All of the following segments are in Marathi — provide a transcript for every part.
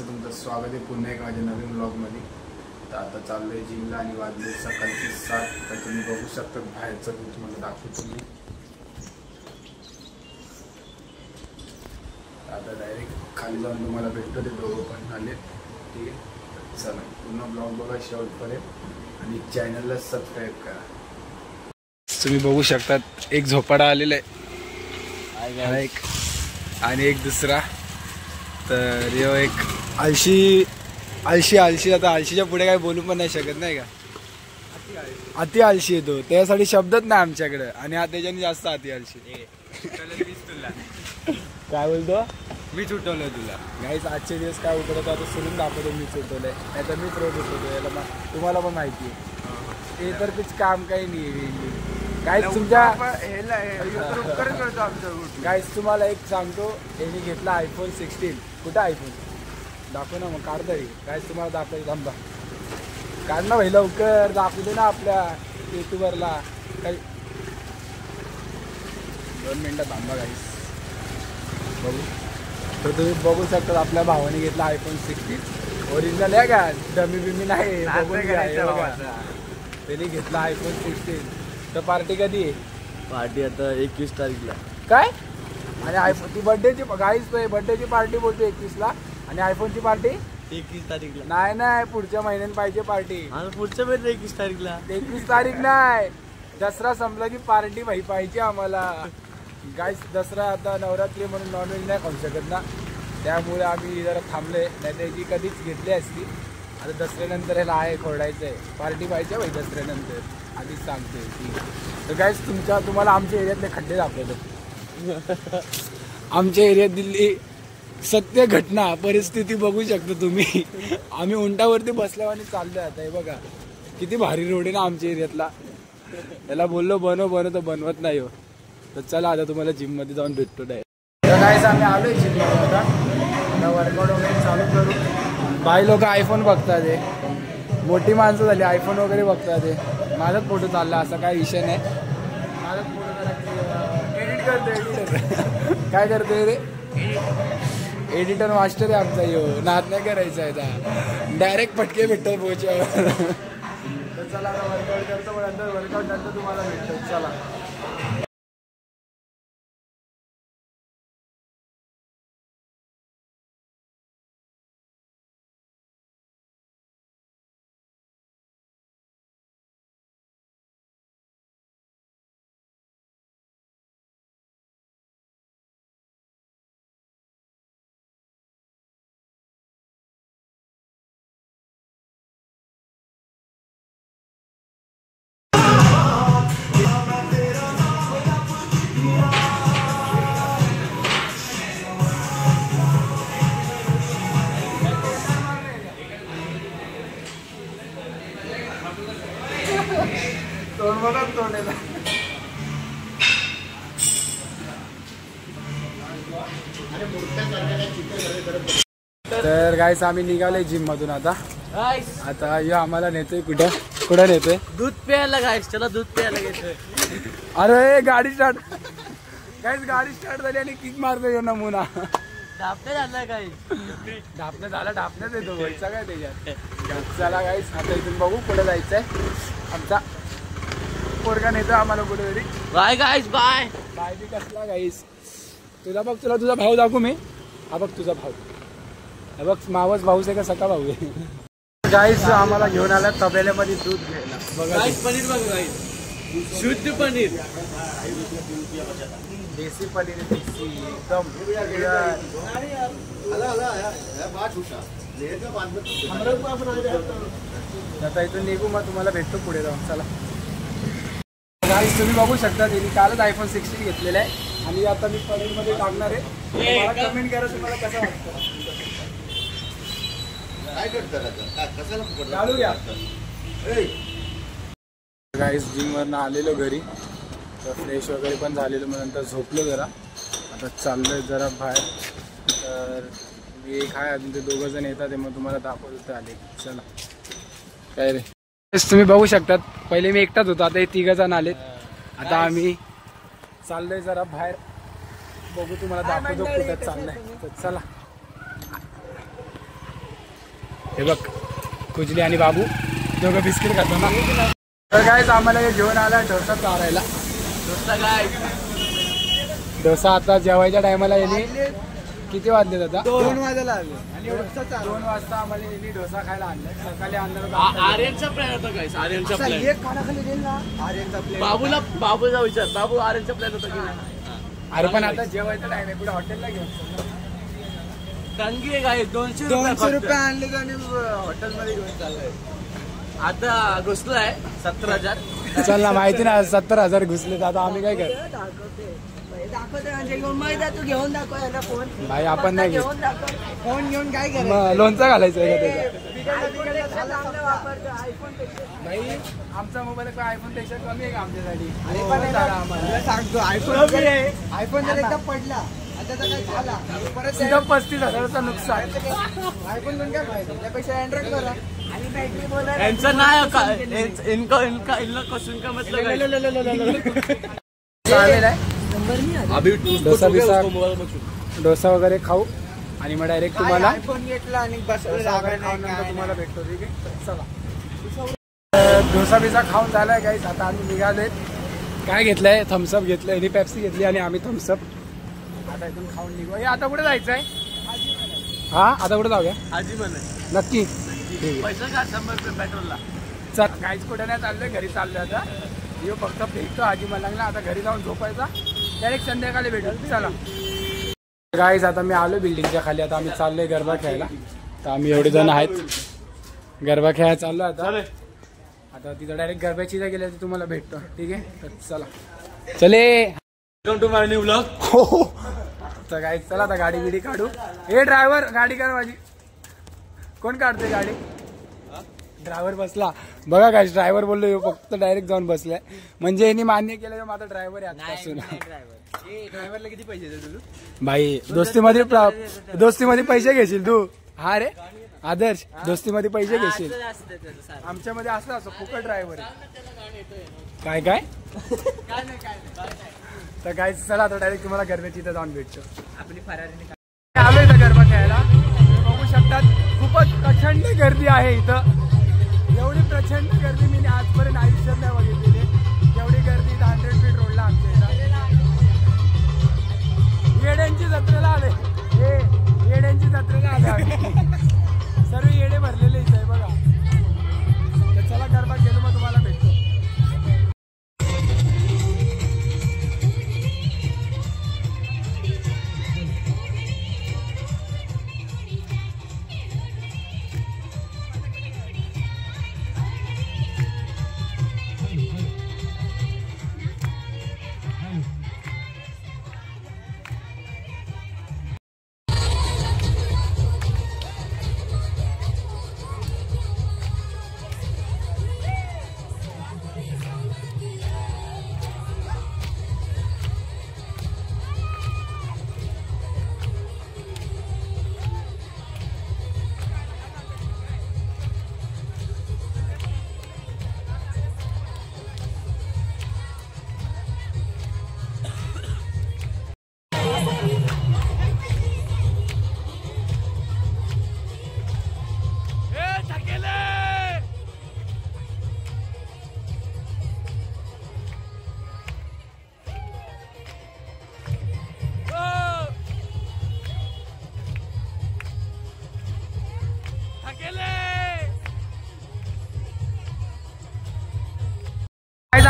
सगळ्यांचं तुमचं स्वागत आहे पुन्हा एक माझ्या नवीन ब्लॉगमध्ये। तर आता चाललोय जिमला आणि वाजले सकाळची 7। तर तुम्ही बघू शकता बाहेरचं मी तुम्हाला दाखवतो मी। आता डायरेक्ट खाली जाऊन तुम्हाला भेटतो, ते दोघं पण आले। ठीक आहे, चला पूर्ण ब्लॉग बघा शेवटपर्यंत आणि चॅनलला सबस्क्राईब करा। तुम्ही बघू शकतात एक झोपाडा आलेला आहे एक आणि एक दुसरा। तर यो एक आळशी आता आळशीच्या पुढे काही बोलू पण नाही शकत नाही का, अति आळशी येतो त्यासाठी शब्दच नाही आमच्याकडे। आणि त्याच्याने जास्त अति आळशी काय बोलतो, मीच उठवलंय तुला। गाईस आजचे दिवस काय उठवत आता सोडून दाखवतो, मीच उठवलंय नाही तर मीच रोज उठवतो याला। तुम्हाला पण माहिती आहे ते तर कुछ काम काही नाही। गाईस तुमच्या गाईस तुम्हाला एक सांगतो, यांनी घेतला iPhone 16। कुठं iPhone दाखव ना मग, काढ तरी। गाईस तुम्हाला दाखवायचं, थांबा काढ ना भाई लवकर, दाखवू दे ना आपल्या युट्यूबरला काही। 2 मिनिटं थांबा गाईस, बघू। तर तुम्ही बघू शकता आपल्या भावाने घेतला iPhone 16 ओरिजिनल आहे का, डमी बिमी नाही। त्यांनी घेतला iPhone 16। तर पार्टी कधी आहे? पार्टी आता 21 तारीखला। काय? आणि आयफोन ती बर्थडेची गाईस, बर्थडेची पार्टी बोलतो 21ला आणि आयफोनची पार्टी 21 तारीखला। नाही पुढच्या महिन्यात पाहिजे पार्टी। पुढच्या महिन्यात 21 तारीखला। 21 तारीख नाही, दसरा संपला की पार्टी भाई पाहिजे आम्हाला। गाईस दसरा आता नवरात्री म्हणून नॉनव्हेज नाही खाऊ शकत ना, त्यामुळे आम्ही जरा थांबले, नाही त्याची कधीच घेतली असती। आता दसऱ्यानंतर ह्याला आहे खोडायचं आहे, पार्टी पाहिजे भाई दसऱ्यानंतर, आधीच सांगते ती। तर गाईस तुम्हाला आमच्या एरियातले खड्डे दाखवतो। आमच्या एरियात दिल्ली सत्य घटना परिस्थिती बघू शकता तुम्ही। आम्ही उंटावरती बसल्यावर आणि चाललोय आता, हे बघा किती भारी रोड आहे ना आमच्या एरियातला। त्याला बोललो बनव तर बनवत नाही हो। तर चला आता तुम्हाला जिम मध्ये जाऊन भेटतो डायरेक्ट। तर गाईस आम्ही आलोय जिम मध्ये, आता वर्कआउट वगैरे चालू करू। बाई लोक आयफोन बघतात, मोठी माणसं झाली आयफोन वगैरे बघतात। माझाच फोटो चालला, असा काही विषय नाही। माझाच फोटो एडिट करतो काय करतोय रे, एडिटर मास्टर आहे आमचा यो, नाद नाही करायचा आहे, डायरेक्ट फटके भेटतात पोहोच्यावर। तर चला आता वर्कआउट करतो, मग नंतर वर्कआउट नंतर तुम्हाला भेटतो। चला तर गाईस आम्ही निघालोय जिम मधून आता यो आम्हाला नेतोय कुठं नेतोय, दूध प्यायला। गाईस चला दूध प्यायला घेतोय। अरे गाडी स्टार्ट, गाईस गाडी स्टार्ट झाली आणि किक मारतोय यो नमुना। ढापणे झाला गाईस, ढापण्यात येतो व्हायचा काय त्याच्यात। चला गाईस आता इथून बघू कुठे जायचंय। आमचा पोरगा नेतो आम्हाला कुठेतरी। बाय गाईस, बाय बाय बी कसला गाईस। तुला बघ, तुला तुझा भाऊ दाखवू मी। हा बघ तुझा भाऊ, हा बघ मावस भाऊच आहे का सका भाऊ आहे। गाईस आम्हाला घेऊन आला तबेल्यामध्ये दूध घ्यायला, बघा पनीर बघ गाईस, शुद्ध पनीर, देसी पनीर, देसी एकदम। आता इथून निघू, मग तुम्हाला भेटतो पुढे जाऊन। चला गाईस तुम्ही बघू शकता, त्यांनी कालच iPhone 16 घेतलेला आहे आणि आता मी पनीर मध्ये टाकणार आहे। मला कमेंट करा तुम्हाला कसं वाटतं। चालू घ्या गाईस। जिम वरनं आलेलो घरी, तर फ्रेश वगैरे पण झालेलो, मग नंतर झोपलो जरा। आता चाललोय जरा बाहेर, तर मी एक आहे अजून, ते 2 जण येतात, मग तुम्हाला दाखवत आले। चला काय रे, तुम्ही बघू शकतात पहिले मी एकटाच होतो, आता हे 3 जण आलेत। आता आम्ही चाललोय जरा बाहेर, बघू तुम्हाला दाखवतो कुठं चाललंय। तर चला हे बघ कुजली आणि बाबू दोघं बिस्किट खातो ना. तर काय आम्हाला हे घेऊन आला डोसा चारायला. डोसा काय डोसा आता जेवायच्या टायमाला येणे किती वाजले आता 2 वाजायला आले. 2 वाजता आम्हाला यांनी डोसा खायला आणलं. सकाळी आणलं आर्यनचा प्लॅन होता काय आर्यनचा प्लॅन एक खानाखाली देईल ना आर्यनचा प्लेट. बाबूचा विचार बाबू आर्यनचा प्लॅन होता की नाही. अरे पण आता जेवायचा टाइम आहे कुठे हॉटेलला घेऊन टंगी आहे काय 200 रुपये आणले आणि हॉटेलमध्ये घेऊन चाललाय. आता घुसलाय 17,000. चल ना माहिती ना 70,000 घुसले तर आता आम्ही काय कर तू घेऊन दाखव याला फोन. भाई आपण नाही घेऊ. फोन घेऊन काय मग लोणचं घालायचं आहे का भाई आमचा मोबाईल आयफोन पेक्षा कमी आहे का आमच्यासाठी. सांगतो आयफोन जर एकदा पडला त्याचा काय झाला परत सीधा 35,000चं नुकसान. आयफोन घेऊन काय फायदा त्यापेक्षा अँड्रॉइड करा. आणि बॅटरी बोला यांचं नाही इनका कसून का मतलब चालेल आहे. अभी डोसा बिसा डोसा वगैरे खाऊ आणि मग डायरेक्ट तुम्हाला आयफोन घेतला आणि बसलो जागा नाही तुम्हाला भेटतो. ठीक आहे चला. डोसा बिसा खाऊन झालाय काही आता आम्ही निघालोय. काय घेतलंय थम्सअप घेतलंय आणि पेप्सी घेतली आणि आम्ही थम्सअप आता इथून खाऊन निघू. हे आता कुठे जायचंय. हा आता कुठे जाऊया आजी म्हणे नक्की. पैसा का 100 रुपये पेट्रोलला. चल काहीच कुठे नाही चाललंय घरी चाललोय आता. यो फक्त भेटतो आजी मलांगला. आता घरी जाऊन झोपायचा डायरेक्ट संध्याकाळी भेटू. चला गाईज आता मी आलो बिल्डिंगच्या खाली. आता आम्ही चाललोय गरबा खेळायला. तर आम्ही एवढे जण आहेत गरबा खेळायला चाललो आता. आता तिथं डायरेक्ट गरब्याची इथं गेल्या तर तुम्हाला भेटतो. ठीक आहे तर चला चले. Welcome to my new blog. हो तर गाईज चला आता गाडी बिडी काढू. हे ड्रायव्हर गाडी कर माझी. कोण काढतोय गाडी. ड्रायव्हर बसला बघा काय. ड्रायव्हर बोललो यो फक्त डायरेक्ट जाऊन बसलाय. म्हणजे यांनी मान्य केलं माझा ड्रायव्हर आहे आजपासून. ड्रायव्हरला किती पैसे देतो तू. भाई दोस्तीमध्ये पैसे घेशील तू. हा रे आदर्श दोस्तीमध्ये पैसे घेशील. आमच्यामध्ये असं असं फुकट ड्रायव्हर काय काय तर काय चला आता डायरेक्ट तुम्हाला गरब्याची इथं जाऊन भेटतो. आपली फरारी आलोय इथं गरबा खेळायला. तुम्ही बघू शकतात खूपच प्रचंड गर्दी आहे इथं. एवढी प्रचंड गर्दी मी आजपर्यंत आयुष्यात नाही बघितलेली. एवढी गर्दी इथं 100 फीट रोडला आमच्या इथं. येड्यांची जत्रेला आले. येड्यांची जत्रेला आले आम्ही. सर्व येडे भरलेले इथे आहे बघा. तर चला गरबा गेलो मग तुम्हाला भेटतो.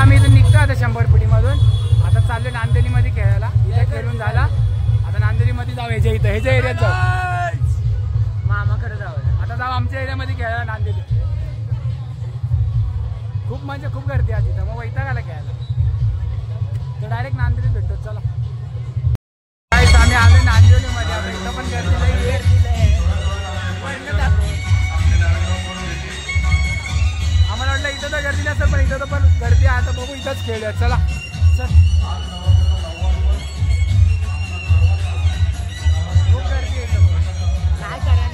आम्ही इथून निघतो आता 100 फुटीमधून. आता चाललोय नांदेलीमध्ये खेळायला. इथे खेळून झाला आता नांदेलीमध्ये जाऊ. ह्याच्या इथं ह्याच्या एरियात जाऊ. मामाकडे जाऊ. आता जाऊ आमच्या एरियामध्ये खेळायला नांदेली. खूप म्हणजे खूप गर्दी आहे तिथं. मग वैतागाला खेळायला तर डायरेक्ट नांदेलीत भेटतो. चला आम्ही आलो नांदेलीमध्ये. आता इथं पण गर्दी नाही. आम्हाला वाटलं इथं तर गर्दी नसेल पण इथं तर पण गर्दी आहे. आता बघू इथंच खेळूया. चला चल. खूप गर्दी आहे काय करायला.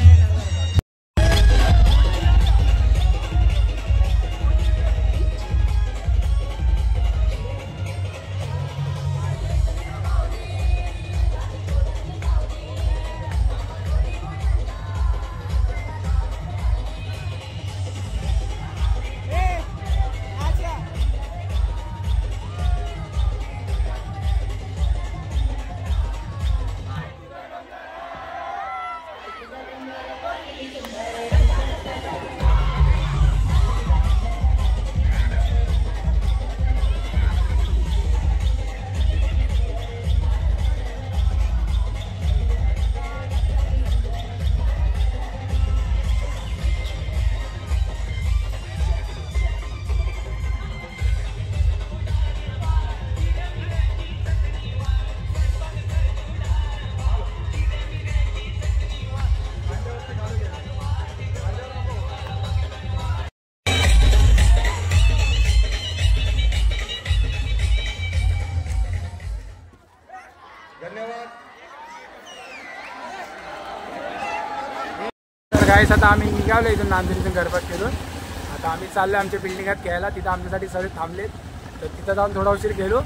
गाईस आता आम्ही निघालो इथून नांदेडीतून गरबा खेळून. आता आम्ही चाललो आमच्या बिल्डिंगात खेळायला. तिथं आमच्यासाठी सगळे थांबलेत. तर तिथं जाऊन थोडा उशीर गेलो.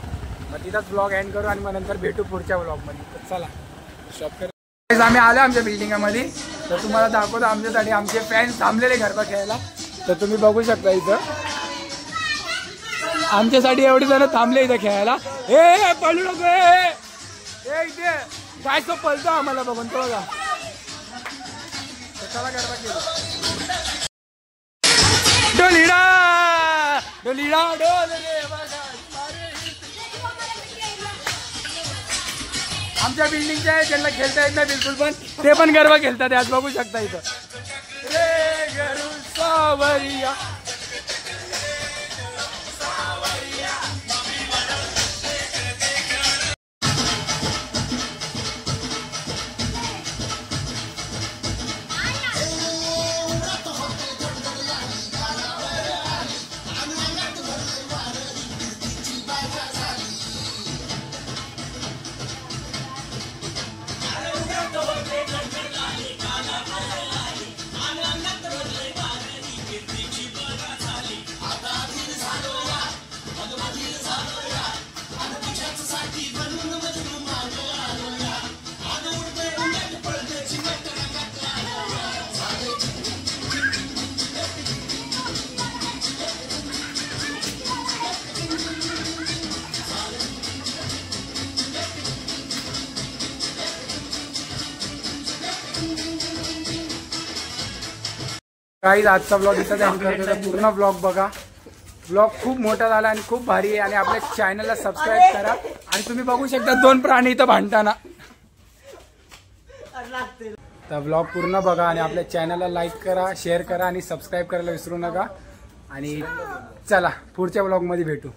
मग तिथंच ब्लॉग एंड करू आणि मग नंतर भेटू पुढच्या ब्लॉगमध्ये. तर चला शॉप करू. आम्ही आलो आमच्या बिल्डिंगामध्ये. तर तुम्हाला दाखवतो आमच्यासाठी आमचे फॅन्स थांबलेले गरबा खेळायला. तर तुम्ही बघू शकता इथं आमच्यासाठी एवढे जण थांबले इथं खेळायला. हे पळू नको हे इथे काय तो पळतो आम्हाला बघून तो बघा. चला गरबा खेळू. डोलीडा डोलीडा डोल आमच्या बिल्डिंगच्या आहे ज्यांना खेळता येत नाही बिलकुल पण ते पण गरबा खेळतात. आज बघू शकता इथं रे गरु सावरिया. काही आजचा ब्लॉग इथं एंड करतो. पूर्ण ब्लॉग बघा. ब्लॉग खूप मोठा झाला आणि खूप भारी आहे. आणि आपल्या चॅनलला सबस्क्राईब करा. आणि तुम्ही बघू शकता 2 प्राणी इथं भांडताना. तर ब्लॉग पूर्ण बघा आणि आपल्या चॅनलला लाईक करा, शेअर करा आणि सबस्क्राईब करायला विसरू नका. आणि चला पुढच्या ब्लॉगमध्ये भेटू.